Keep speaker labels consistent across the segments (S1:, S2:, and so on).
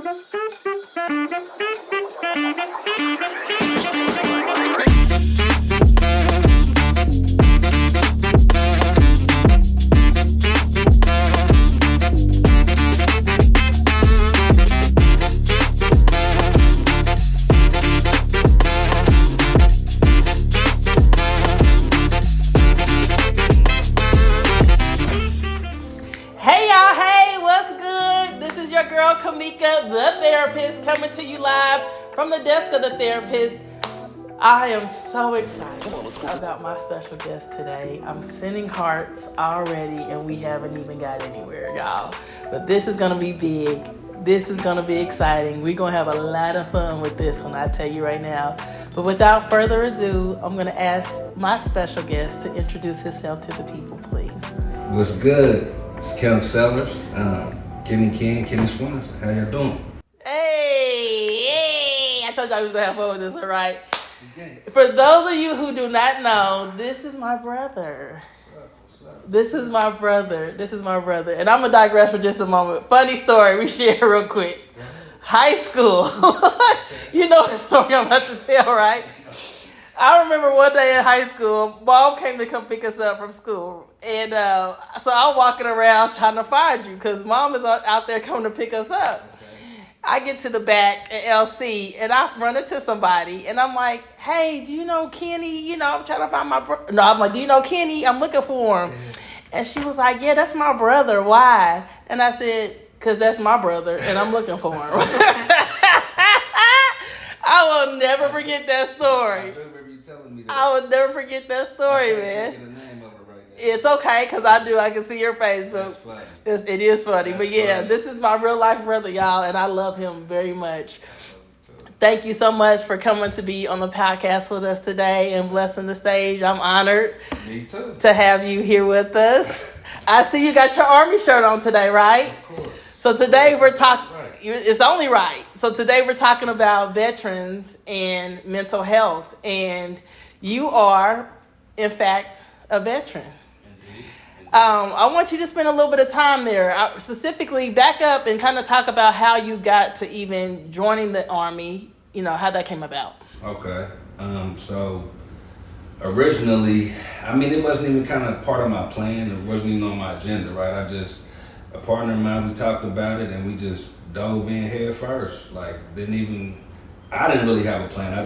S1: The therapist, coming to you live from the desk of the therapist. I am so excited about my special guest today. I'm sending hearts already and we haven't even got anywhere, y'all. But this is going to be big. This is going to be exciting. We're going to have a lot of fun with this one, I tell you right now. But without further ado, I'm going to ask my special guest to introduce himself to the people, please.
S2: What's good? It's Kenneth Sellers. Kenneth Swanson. How y'all doing?
S1: Hey, I told you I was going to have fun with this, all right? Okay. For those of you who do not know, this is my brother. What's up? This is my brother. And I'm going to digress for just a moment. Funny story we share real quick. High school. You know the story I'm about to tell, right? I remember one day in high school, Mom came to come pick us up from school. And so I'm walking around trying to find you because Mom is out there coming to pick us up. Okay. I get to the back at LC and I run into somebody and I'm like, hey, do you know Kenny? You know, I'm trying to find my brother. No, I'm like, do you know Kenny? I'm looking for him. And she was like, yeah, that's my brother. Why? And I said, because that's my brother and I'm looking for him. I will never forget that story. I would never forget that story, man. It's okay, because I can see your face, but it is funny. But yeah, this is my real life brother, y'all, and I love him very much. Thank you so much for coming to be on the podcast with us today and blessing the stage. I'm honored to have you here with us. I see you got your Army shirt on today, right? Of course. So today we're talking. It's only right. So today we're talking about veterans and mental health. And you are, in fact, a veteran. I want you to spend a little bit of time there. Specifically, back up and kind of talk about how you got to even joining the Army, you know, how that came about.
S2: Okay. So originally, it wasn't even kind of part of my plan. It wasn't even on my agenda, right? A partner of mine, we talked about it and we just dove in head first. I didn't really have a plan. No,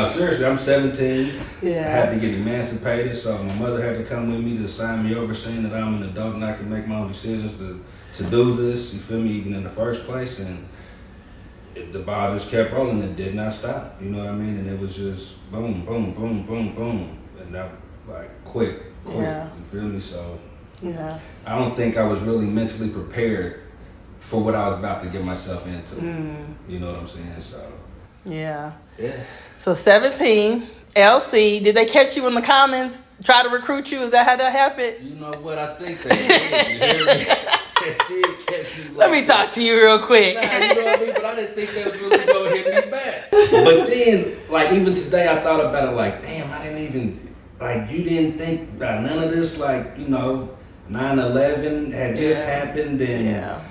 S2: seriously, I'm 17. Yeah. I had to get emancipated, so my mother had to come with me to sign me over, saying that I'm an adult and I can make my own decisions to do this, you feel me, even in the first place. And the ball just kept rolling. It did not stop, you know what I mean? And it was just boom, boom, boom, boom, boom. And that, quick, yeah. You feel me? So yeah. I don't think I was really mentally prepared for what I was about to get myself into. You know what I'm saying? So
S1: yeah. So 17, LC, did they catch you in the comments, try to recruit you? Is that how that happened?
S2: You know what? I think they did. You hear me? They did catch me.
S1: Let me talk to you real quick.
S2: Nah, you know what I mean? But I didn't think they was really going to hit me back. But then, even today, I thought about it damn, I didn't even, you didn't think about none of this, 9/11 had just happened and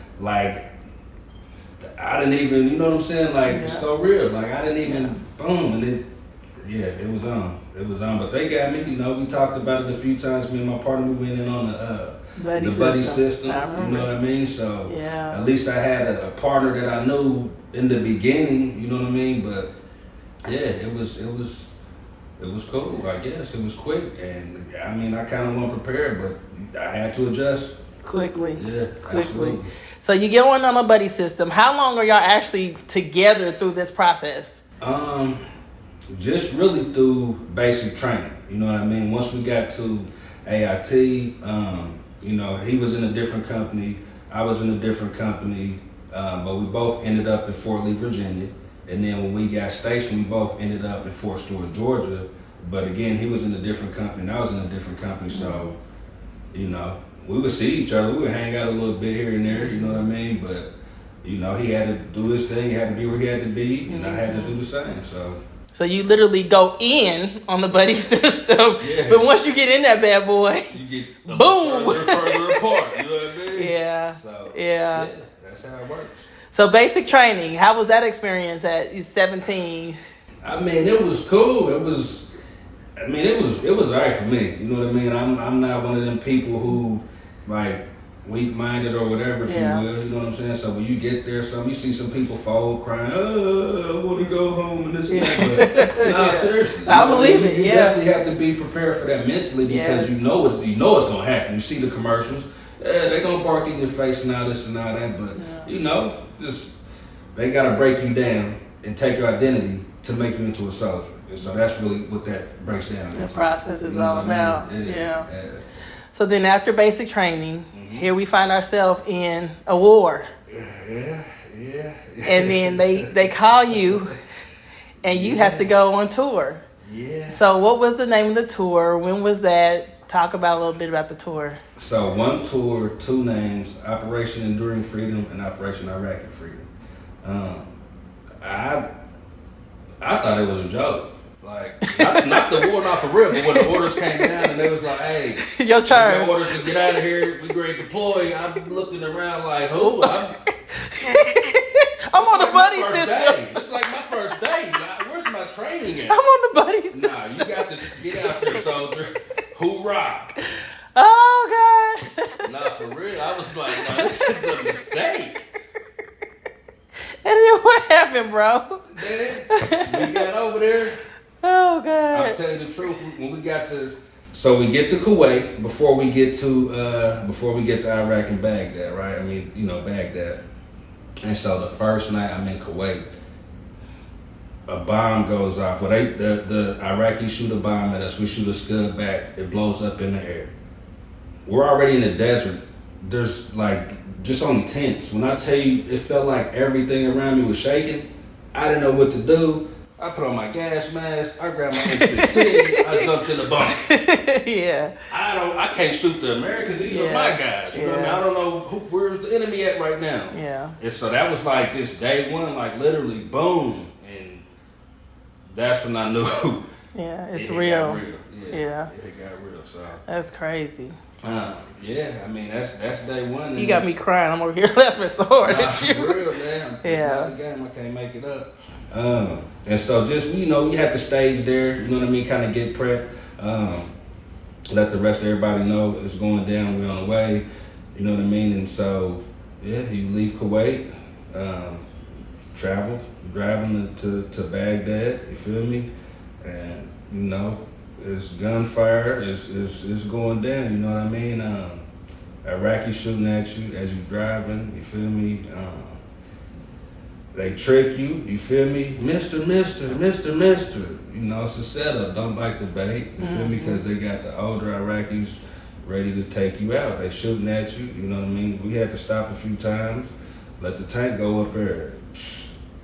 S2: I didn't even, you know what I'm saying? It's so real. I didn't even, boom, and it was on. It was on. But they got me, you know, we talked about it a few times. Me and my partner, we went in on the buddy system. You know what I mean? So at least I had a partner that I knew in the beginning, you know what I mean? But yeah, it was cool, I guess. It was quick. And I kind of wasn't prepared, but I had to adjust.
S1: Quickly.
S2: Yeah,
S1: quickly.
S2: Absolutely.
S1: So you get on a buddy system. How long are y'all actually together through this process?
S2: Just really through basic training. You know what I mean? Once we got to AIT, you know, he was in a different company, I was in a different company, but we both ended up in Fort Lee, Virginia. And then when we got stationed, we both ended up in Fort Stewart, Georgia. But again, he was in a different company and I was in a different company. So, you know, we would see each other. We would hang out a little bit here and there, you know what I mean? But, you know, he had to do his thing. He had to be where he had to be, and I had to do the same, So
S1: you literally go in on the buddy system, but once you get in that bad boy,
S2: you get
S1: boom,
S2: further apart, you know what I mean?
S1: Yeah.
S2: So,
S1: yeah,
S2: that's how it works.
S1: So basic training, how was that experience at 17?
S2: I mean, it was cool. It was alright for me. You know what I mean? I'm not one of them people who like weak-minded or whatever, if you will. You know what I'm saying? So when you get there, you see some people fold crying, I want to go home and this and that. But nah, seriously.
S1: I believe it.
S2: You definitely have to be prepared for that mentally because you know it's gonna happen. You see the commercials, they're gonna bark in your face and all this and all that, but just they gotta break you down and take your identity to make you into a soldier. And so that's really what that breaks down.
S1: The process is all about. Yeah. So then after basic training, here we find ourselves in a war.
S2: Yeah.
S1: And then they call you and you have to go on tour.
S2: Yeah.
S1: So what was the name of the tour? When was that? Talk about a little bit about the tour.
S2: So one tour, two names, Operation Enduring Freedom and Operation Iraqi Freedom. I thought it was a joke. Like, not the war, not for real, but when the orders came down and they was like, hey,
S1: your turn.
S2: We got orders to get out of here, we ready to deploy. I'm looking around like, who? I'm
S1: on the buddy system.
S2: It's like my first day. Where's my training at?
S1: I'm on the buddy system.
S2: Nah, you got to get out there, soldier. Hoorah.
S1: Oh, God.
S2: Nah, for real. I was like, nah, this is a mistake.
S1: And then what happened, bro?
S2: We got over there.
S1: Oh, God.
S2: I'll tell you the truth. When we got to, so we get to Kuwait before we get to Iraq and Baghdad, right? I mean, Baghdad. And so the first night I'm in Kuwait, a bomb goes off. Well, the Iraqis shoot a bomb at us. We shoot a scud back. It blows up in the air. We're already in the desert. There's like just only tents. When I tell you, it felt like everything around me was shaking. I didn't know what to do. I put on my gas mask. I grabbed my M16. I jumped in the bomb.
S1: Yeah.
S2: I can't shoot the Americans. These are my guys. You know what I mean? I don't know where's the enemy at right now.
S1: Yeah.
S2: And so that was like this day one, like literally boom, and that's when I knew.
S1: Yeah, it's real.
S2: Got real. Yeah, it got real. So
S1: that's crazy.
S2: Yeah, I mean that's day one.
S1: You got me crying. I'm over here laughing so hard at you.
S2: For real, man. It's not a game. I can't make it up. And so just you have to stage there. You know what I mean? Kind of get prepped. Let the rest of everybody know it's going down. We're on the way. You know what I mean? And so you leave Kuwait, driving to Baghdad. You feel me? And it's gunfire. It's going down. You know what I mean? Iraqis shooting at you as you're driving. You feel me? They trick you. You feel me? Mister. It's a setup. Don't bite the bait. You feel me? Because they got the older Iraqis ready to take you out. They shooting at you. You know what I mean? We had to stop a few times. Let the tank go up there.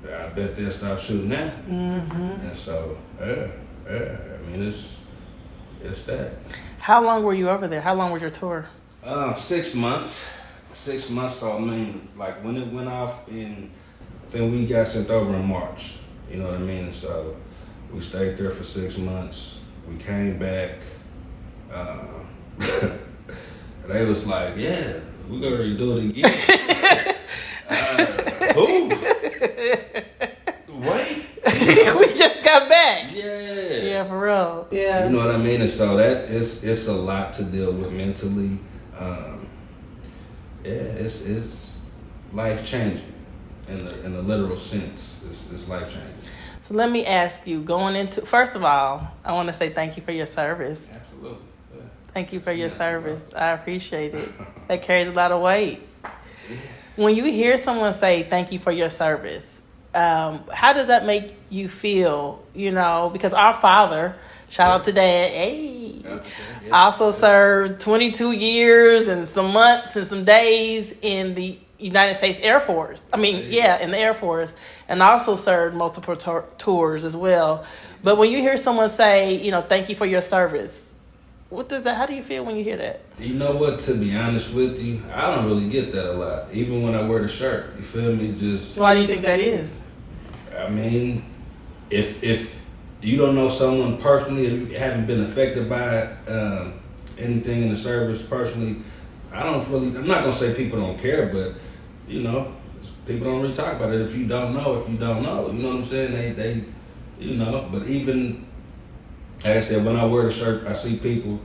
S2: I bet they'll stop shooting now. And so, I mean, it's that.
S1: How long were you over there? How long was your tour?
S2: 6 months. 6 months. So I mean, like when it went off then we got sent over in March. You know what I mean? So we stayed there for 6 months. We came back. They was like, yeah, we're gonna redo it again. Who? Wait.
S1: We just got back.
S2: Yeah,
S1: for real. Yeah.
S2: You know what I mean? And so it's a lot to deal with mentally. It's life changing in the literal sense. It's life changing.
S1: So let me ask you, first of all, I want to say thank you for your service.
S2: Absolutely. Yeah.
S1: Thank you for your service. I appreciate it. That carries a lot of weight. When you hear someone say thank you for your service, how does that make you feel? Because our father, shout out to Dad, also served 22 years and some months and some days in the United States Air Force. in the Air Force, and also served multiple tours as well. But when you hear someone say, thank you for your service, how do you feel when you hear that?
S2: You know what, to be honest with you, I don't really get that a lot, even when I wear the shirt. You feel me? Just
S1: why do you think that is?
S2: I mean, if you don't know someone personally, if you haven't been affected by anything in the service personally, I'm not gonna say people don't care, but people don't really talk about it. If you don't know, you know what I'm saying? They but even, like I said, when I wear the shirt, I see people,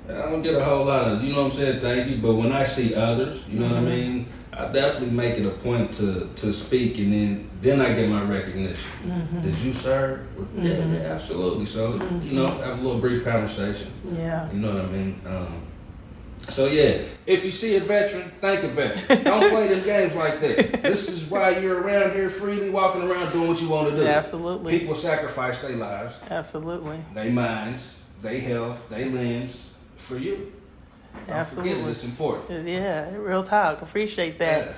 S2: I don't get a whole lot of, you know what I'm saying, thank you, but when I see others, you know what I mean, I definitely make it a point to speak, and then I get my recognition. Did you serve? Yeah, absolutely. So, have a little brief conversation.
S1: Yeah.
S2: You know what I mean? So yeah, if you see a veteran, thank a veteran. Don't play them games like that. This is why you're around here freely walking around doing what you want to do.
S1: Absolutely.
S2: People sacrifice their lives.
S1: Absolutely.
S2: Their minds, their health, their limbs for you.
S1: Absolutely.
S2: Don't forget it, it's important.
S1: Yeah, real talk. Appreciate that.
S2: Yeah.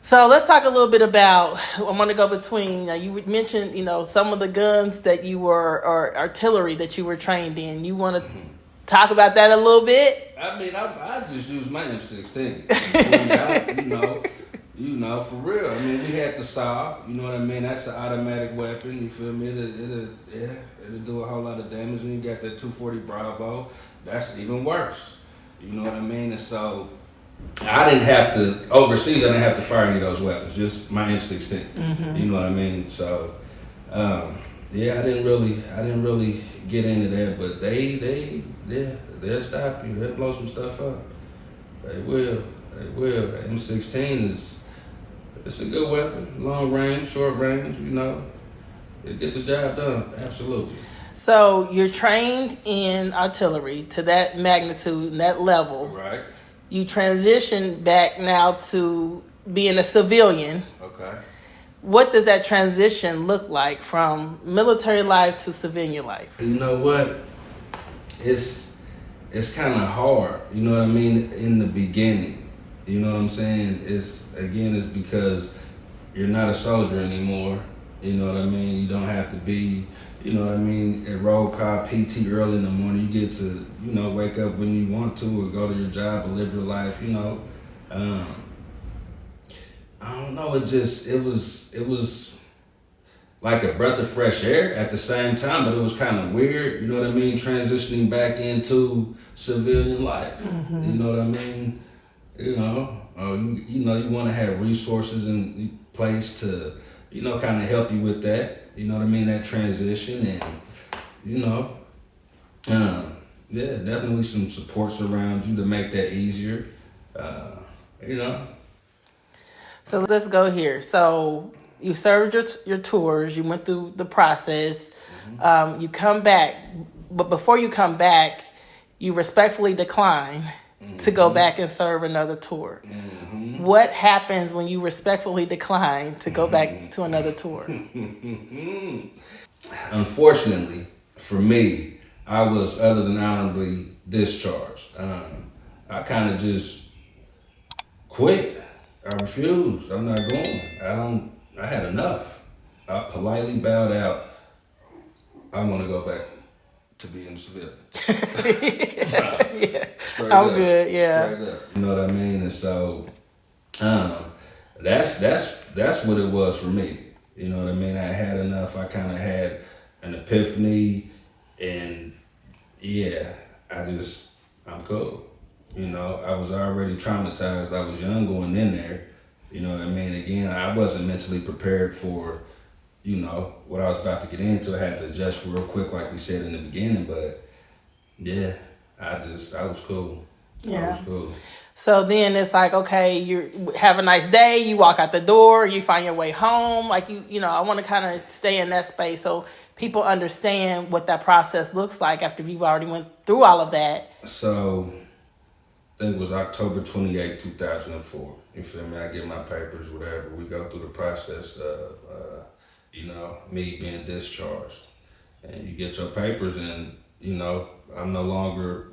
S1: So let's talk a little bit about, I want to go between, you mentioned, some of the guns that you were, or artillery that you were trained in. You want to talk about that a little bit?
S2: I mean, I just used my M16. For real. I mean, we had the saw, you know what I mean? That's an automatic weapon, you feel me? It'll do a whole lot of damage. And you got that 240 Bravo, that's even worse. You know what I mean? And so, I didn't have to, overseas, I didn't have to fire any of those weapons, just my M16. You know what I mean? So, I didn't really get into that, but they'll stop you. They'll blow some stuff up. They will. M16 it's a good weapon. Long range, short range, It gets the job done. Absolutely.
S1: So you're trained in artillery to that magnitude and that level.
S2: Right.
S1: You transition back now to being a civilian.
S2: Okay.
S1: What does that transition look like from military life to civilian life?
S2: You know what? It's kind of hard, you know what I mean, in the beginning. You know what I'm saying? It's because you're not a soldier anymore. You know what I mean? You don't have to be, you know what I mean, at roll call PT early in the morning. You get to, wake up when you want to or go to your job or live your life, I don't know, it was like a breath of fresh air at the same time, but it was kind of weird, you know what I mean, transitioning back into civilian life. You know what I mean? You want to have resources in place to, kind of help you with that, you know what I mean, that transition, and, definitely some supports around you to make that easier,
S1: So let's go here. So you served your tours, you went through the process, you come back, but before you come back, you respectfully decline to go back and serve another tour. What happens when you respectfully decline to go back to another tour?
S2: Unfortunately, for me, I was other than honorably discharged. I kind of just quit. I refused. I'm not going. I had enough. I politely bowed out. I want to go back to being civilian.
S1: I'm good. Yeah.
S2: Straight up. You know what I mean? And so, that's what it was for me. You know what I mean? I had enough. I kind of had an epiphany, and I'm cool. I was already traumatized. I was young going in there. You know what I mean? Again, I wasn't mentally prepared for, what I was about to get into. I had to adjust real quick, like we said in the beginning. But I was cool.
S1: Yeah.
S2: I was cool.
S1: So then it's like, okay, you have a nice day. You walk out the door. You find your way home. Like I want to kind of stay in that space so people understand what that process looks like after you've already went through all of that.
S2: So I think it was October 28, 2004. You feel me? I get my papers, whatever. We go through the process of, me being discharged. And you get your papers and, I'm no longer,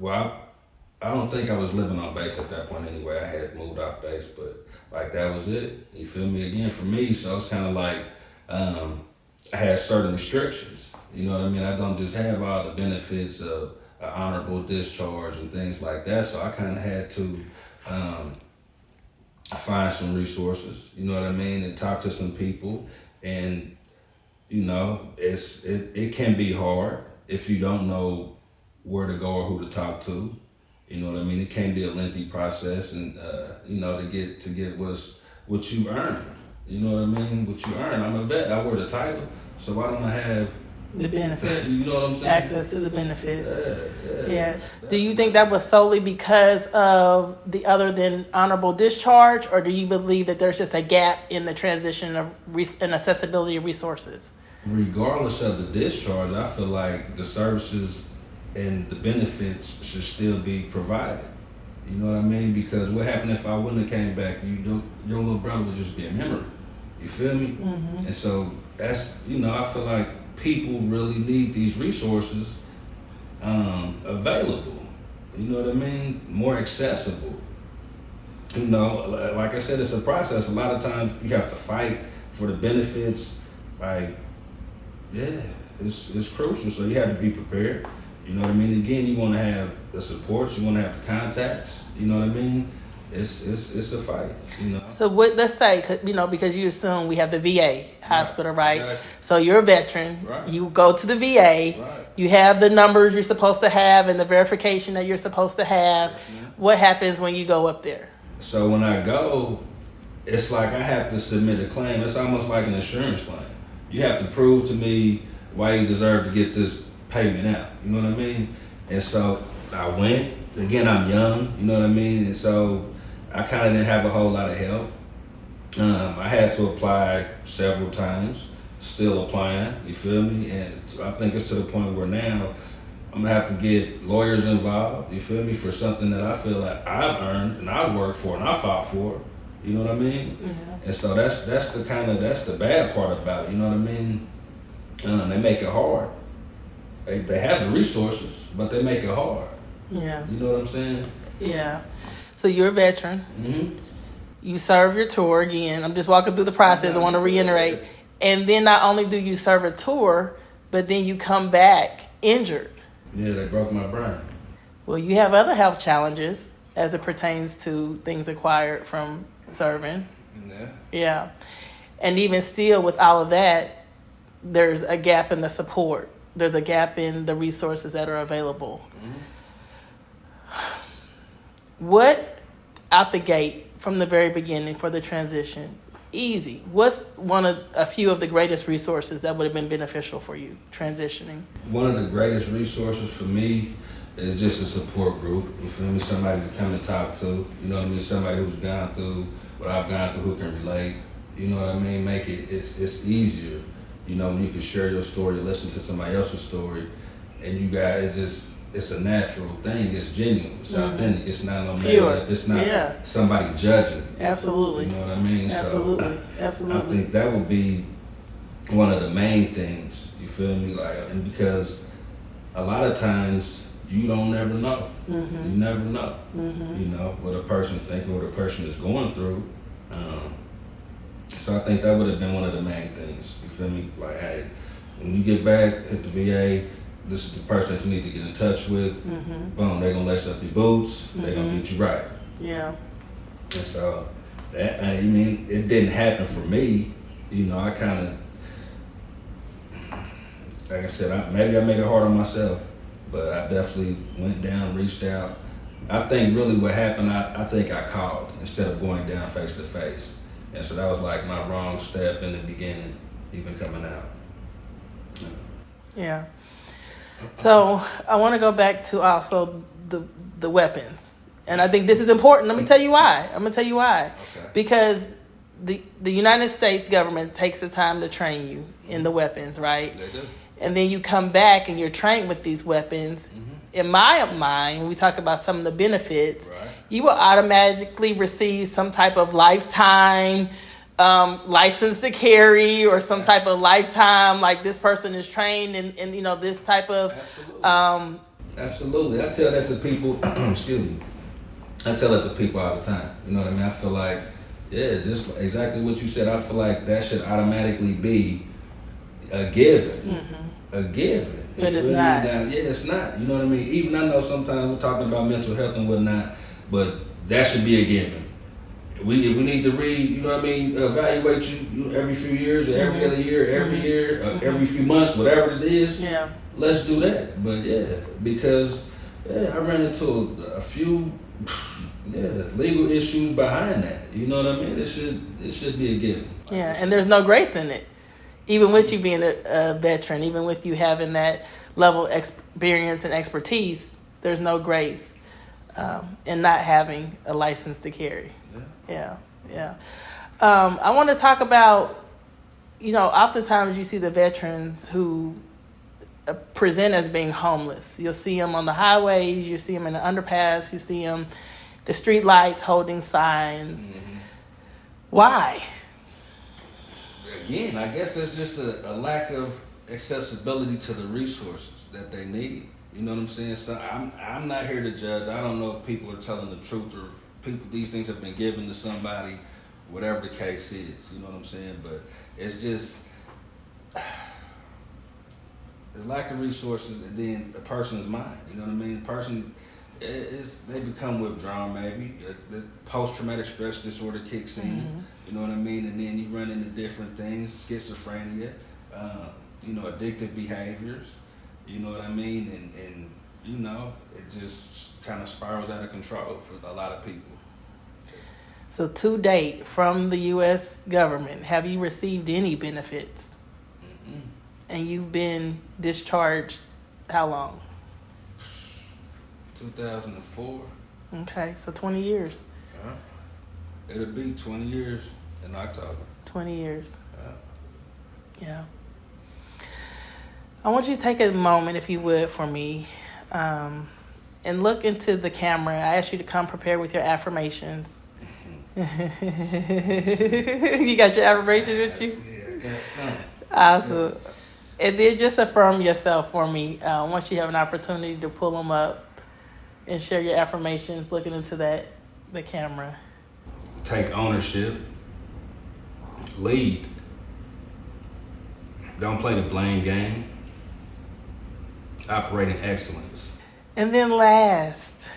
S2: I don't think I was living on base at that point anyway. I had moved off base, but that was it. You feel me? Again, for me, so it's kind of like I had certain restrictions. You know what I mean? I don't just have all the benefits of an honorable discharge and things like that. So I kind of had to find some resources, you know what I mean, and talk to some people. And, it can be hard if you don't know where to go or who to talk to. You know what I mean? It can be a lengthy process, and to get what's what you earn. You know what I mean? What you earn. I'm a vet. I wear the title. So why don't I have
S1: the benefits?
S2: You know what I'm saying?
S1: Access to the benefits. Yeah. Do you think that was solely because of the other than honorable discharge, or do you believe that there's just a gap in the transition of and accessibility of resources?
S2: Regardless of the discharge, I feel like the services and the benefits should still be provided. You know what I mean? Because what happened if I wouldn't have came back? Your little brother would just be a memory. You feel me?
S1: Mm-hmm.
S2: And so that's, I feel like people really need these resources available. You know what I mean? More accessible. Like I said, it's a process. A lot of times you have to fight for the benefits. Like, yeah, it's crucial. So you have to be prepared. You know what I mean? Again, you want to have the supports. You want to have the contacts. You know what I mean? It's a fight.
S1: So let's say, because you assume we have the VA hospital, right? Exactly. So you're a veteran. Right. You go to the VA. Right. You have the numbers you're supposed to have and the verification that you're supposed to have. Mm-hmm. What happens when you go up there?
S2: So when I go, it's like I have to submit a claim. It's almost like an insurance claim. You have to prove to me why you deserve to get this payment out. You know what I mean? And so I went. Again, I'm young. You know what I mean? And so I kind of didn't have a whole lot of help. I had to apply several times. Still applying. You feel me? And I think it's to the point where now I'm gonna have to get lawyers involved. You feel me? For something that I feel like I've earned and I've worked for and I fought for. You know what I mean? Yeah. And so that's the bad part about it. You know what I mean? They make it hard. They have the resources, but they make it hard.
S1: Yeah.
S2: You know what I'm saying?
S1: Yeah. So you're a veteran.
S2: Mm-hmm.
S1: You serve your tour again. I'm just walking through the process. I want to reiterate. And then not only do you serve a tour, but then you come back injured.
S2: Yeah, they broke my brain.
S1: Well, you have other health challenges as it pertains to things acquired from serving.
S2: Yeah.
S1: Yeah. And even still with all of that, there's a gap in the support. There's a gap in the resources that are available. Mm-hmm. What, out the gate, from the very beginning for the transition, easy, what's a few of the greatest resources that would have been beneficial for you transitioning?
S2: One of the greatest resources for me is just a support group. You feel me? Somebody to come and talk to. You know what I mean? Somebody who's gone through what I've gone through, who can relate. You know what I mean? Make it's easier. When you can share your story, listen to somebody else's story, and you guys it's a natural thing. It's genuine. It's authentic. It's not no
S1: pure.
S2: It's not somebody judging.
S1: Absolutely.
S2: You know what I mean?
S1: Absolutely.
S2: So
S1: Absolutely.
S2: I think that would be one of the main things. You feel me? And because a lot of times you don't never know. Mm-hmm. You never know. Mm-hmm. What a person's thinking, what a person is going through. So I think that would have been one of the main things. You feel me? Like, hey, when you get back at the VA, this is the person that you need to get in touch with. Mm-hmm. Boom, they're gonna lace up your boots. They're gonna get you right.
S1: Yeah.
S2: And so, it didn't happen for me. I kind of, like I said, maybe I made it hard on myself, but I definitely went down, reached out. I think really what happened, I think I called instead of going down face to face. And so that was like my wrong step in the beginning, even coming out.
S1: Yeah. So I want to go back to also the weapons. And I think this is important. Let me tell you why. I'm going to tell you why. Okay. Because the United States government takes the time to train you in the weapons, right?
S2: They do.
S1: And then you come back and you're trained with these weapons. Mm-hmm. In my mind, when we talk about some of the benefits, right, you will automatically receive some type of lifetime license to carry or some type of lifetime, like this person is trained in this type of...
S2: Absolutely. I tell that to people, excuse me, I tell that to people all the time. You know what I mean? I feel like, just exactly what you said. I feel like that should automatically be a given. Mm-hmm. A given.
S1: But it's not.
S2: It's not. You know what I mean? Even I know sometimes we're talking about mental health and whatnot, but that should be a given. If we need to evaluate you every few years or every other year, every year, every few months, whatever it is, let's do that. But because I ran into a few legal issues behind that. You know what I mean? It should be a given.
S1: Yeah, and there's no grace in it. Even with you being a veteran, even with you having that level of experience and expertise, there's no grace in not having a license to carry. Yeah. I want to talk about, oftentimes you see the veterans who present as being homeless. You'll see them on the highways, you see them in the underpass, you see them the street lights holding signs. Mm-hmm. Why?
S2: Again, I guess it's just a lack of accessibility to the resources that they need. You know what I'm saying? So I'm not here to judge. I don't know if people are telling the truth or these things have been given to somebody, whatever the case is. You know what I'm saying? But it's just the lack of resources, and then a person's mind. You know what I mean? The person they become withdrawn. Maybe the post-traumatic stress disorder kicks in. Mm-hmm. You know what I mean? And then you run into different things, schizophrenia, addictive behaviors. You know what I mean? And it just kind of spirals out of control for a lot of people.
S1: So to date, from the U.S. government, have you received any benefits? Mm-mm. And you've been discharged how long?
S2: 2004.
S1: Okay, so 20 years.
S2: It'll be 20 years in October.
S1: 20 years. Yeah. I want you to take a moment, if you would, for me, and look into the camera. I asked you to come prepared with your affirmations. Mm-hmm. You got your affirmations with you? Yeah. Awesome. And then just affirm yourself for me once you have an opportunity to pull them up and share your affirmations looking into the camera.
S2: Take ownership. Lead. Don't play the blame game. Operate in excellence.
S1: And then last,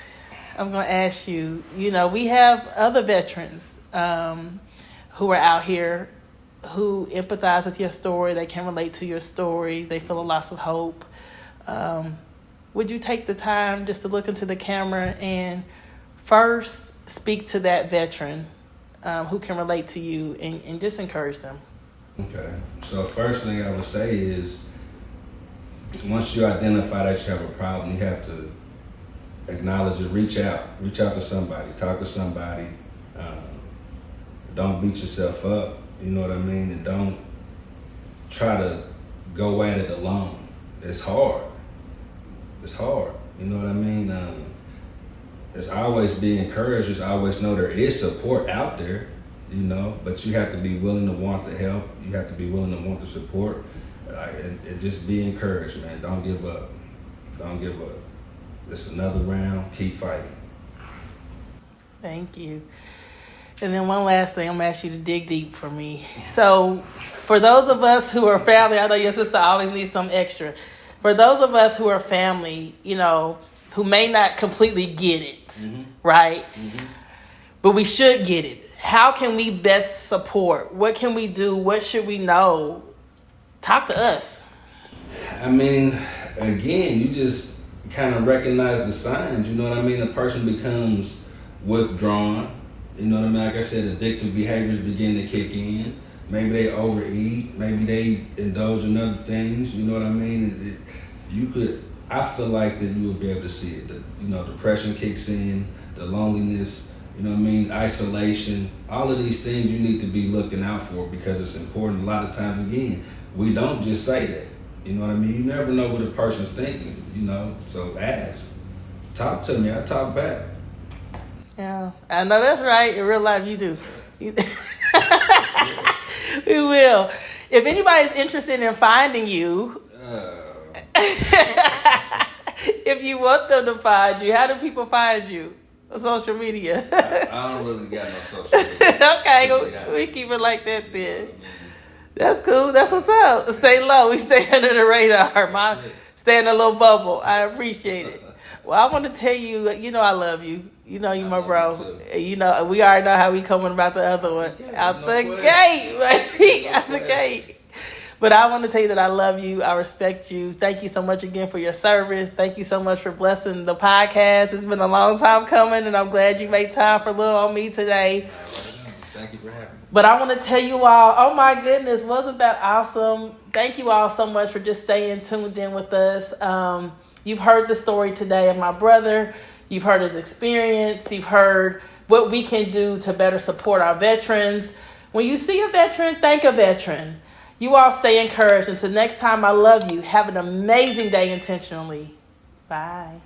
S1: I'm going to ask you, we have other veterans who are out here who empathize with your story. They can relate to your story. They feel a loss of hope. Would you take the time just to look into the camera and first speak to that veteran who can relate to you and just encourage them? Okay.
S2: So first thing I would say is, once you identify that you have a problem, you have to acknowledge it. Reach out to somebody, talk to somebody. Don't beat yourself up. You know what I mean? And don't try to go at it alone. It's hard. You know what I mean? There's always be encouraged. Just always know there is support out there, but you have to be willing to want the help. You have to be willing to want the support. And just be encouraged, man. Don't give up. It's another round. Keep fighting.
S1: Thank you. And then one last thing, I'm going to ask you to dig deep for me. So for those of us who are family, I know your sister always needs some extra. For those of us who are family, who may not completely get it, mm-hmm. right? Mm-hmm. But we should get it. How can we best support? What can we do? What should we know? Talk to us.
S2: I mean, again, you just kind of recognize the signs. You know what I mean? A person becomes withdrawn. You know what I mean? Like I said, addictive behaviors begin to kick in. Maybe they overeat. Maybe they indulge in other things. You know what I mean? I feel like that you will be able to see it. Depression kicks in, the loneliness, you know what I mean? Isolation. All of these things you need to be looking out for because it's important. A lot of times, again, we don't just say that. You know what I mean? You never know what a person's thinking, so ask. Talk to me. I talk back.
S1: Yeah, I know that's right. In real life, you do. We will. If anybody's interested in finding you, if you want them to find you, how do people find you? Social media.
S2: I don't really got no social media.
S1: Okay, we keep it like that then. That's cool. That's what's up. Stay low. We stay under the radar. Stay in a little bubble. I appreciate it. Well, I want to tell you, I love you. You my bro. We already know how we coming about the other one. Out the gate, right? Out the gate. But I want to tell you that I love you. I respect you. Thank you so much again for your service. Thank you so much for blessing the podcast. It's been a long time coming, and I'm glad you made time for Lil on me today.
S2: Thank you for having me.
S1: But I want to tell you all, oh my goodness, wasn't that awesome? Thank you all so much for just staying tuned in with us. You've heard the story today of my brother. You've heard his experience. You've heard what we can do to better support our veterans. When you see a veteran, thank a veteran. You all stay encouraged. Until next time, I love you. Have an amazing day intentionally. Bye.